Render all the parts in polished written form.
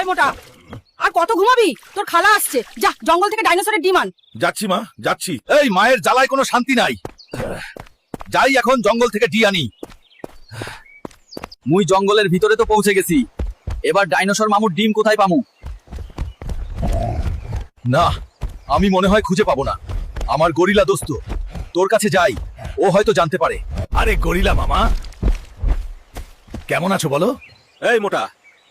মোটা, আর কত ঘুমাবি? তোর খালা আসছে, যা জঙ্গল থেকে ডাইনোসরের ডিম আন। যাচ্ছি মা, যাচ্ছি। এই মায়ের জ্বালায় কোনো শান্তি নাই। যাই এখন জঙ্গল থেকে ডি আনি। মুই জঙ্গলের ভিতরে তো পৌঁছে গেছি, এবার ডাইনোসর মামুর ডিম কোথায় পামু? না, আমি মনে হয় খুঁজে পাবো না। আমার গরিলা দোস্ত, তোর কাছে যাই, ও হয়তো জানতে পারে। আরে গরিলা মামা, কেমন আছো বলো? এই মোটা,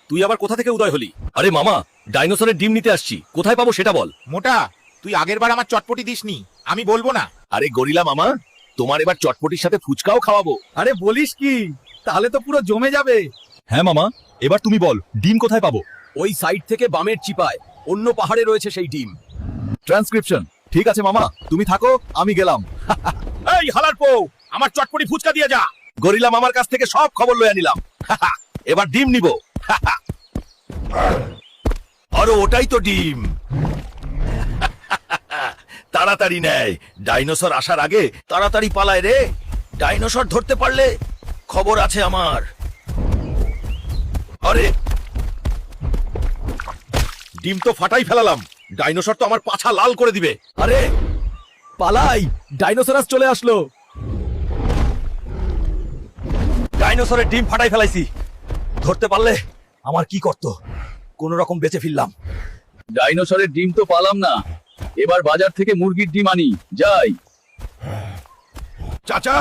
তুই আবার কোথা থেকে উদয় হলি? আরে মামা, ডাইনোসরের ডিম নিতে আসছি, কোথায় পাবো সেটা বল। মোটা, তুই আগেরবার আমার চটপটি দিসনি, আমি বলবো না। আরে গরিলা মামা, তোমার এবার চটপটির সাথে ফুচকাও খাওয়াবো। আরে বলিস কি, তাহলে তো পুরো জমে যাবে। হ্যাঁ মামা, এবার তুমি বল, ডিম কোথায় পাবো? ওই সাইড থেকে বামের চিপায় অন্য পাহাড়ে রয়েছে সেই ডিম। ট্রান্সক্রিপশন। ঠিক আছে মামা, তুমি থাকো, আমি গেলাম। এই হালার পো, আমার চটপটি ফুচকা দিয়ে যা। গরিলা মামার কাছ থেকে সব খবর লইয়া নিলাম। এবার ডিম নিব। আরে ওটাই তো ডিম। তাড়াতাড়ি নেয়, ডাইনোসর আসার আগে তাড়াতাড়ি পালায় রে। ডাইনোসর ধরতে পারলে খবর আছে আমার। আরে ডিম তো ফাটাই ফেলালাম, ডাইনোসর তো আমার পাছা লাল করে দিবে। আরে পালাই, ডাইনোসরাস চলে আসলো। ডাইনোসরের ডিম ফাটাই ফেলাইছি, ধরতে পারলে আমার কি করতো? কোন রকম বেঁচে ফিরলাম। ডাইনোসরের ডিম তো পালাম না, এবার বাজার থেকে মুরগির ডিম আনি। যাই। চাচা,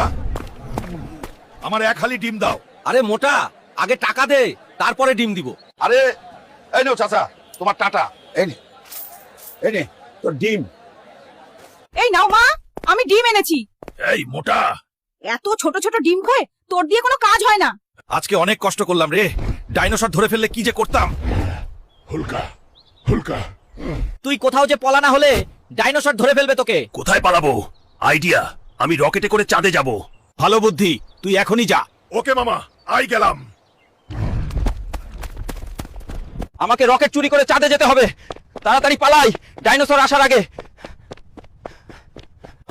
আমার এক হালি ডিম দাও। আরে মোটা, আগে টাকা দে, তারপরে ডিম দিব। আরে এই নাও চাচা, তোমার টাটা। এই নে তোর ডিম। এই নাও মা, আমি ডিম এনেছি। এই মোটা, এত ছোট ছোট ডিম খয়ে তোর দিয়ে কোনো কাজ হয় না। আজকে অনেক কষ্ট করলাম রে, ডাইনোসর ধরে ফেললে কি যে করতাম। হুলকা হুলকা, তুই কোথাও যে পলা না হলে ডাইনোসর ধরে ফেলবে তোকে। কোথায় পালাবো? আইডিয়া, আমি রকেটে করে চাঁদে যাব। ভালো বুদ্ধি, তুই এখনই যা। ওকে মামা, আই গেলাম। আমাকে রকেট চুরি করে চাঁদে যেতে হবে, তাড়াতাড়ি পালাই, ডাইনোসর আসার আগে।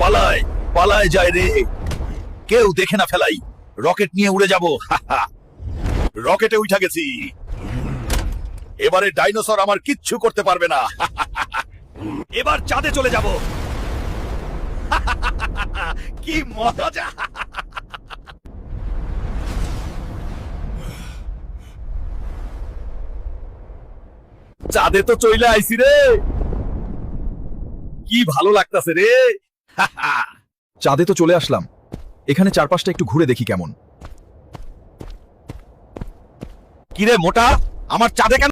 পালায় পালায় যায় রে, কেউ দেখে না ফেলাই। রকেট নিয়ে উড়ে যাব। রকেটে উঠা গেছি, এবারে ডাইনোসর আমার কিচ্ছু করতে পারবে না। এবার চাঁদে চলে যাব। কি মজা! চাঁদে তো চইলে আইছি রে, কি ভালো লাগতাছে রে। চাঁদে তো চলে আসলাম, এখানে চারপাশটা একটু ঘুরে দেখি কেমন। কিরে মোটা, আমার চাঁদে কেন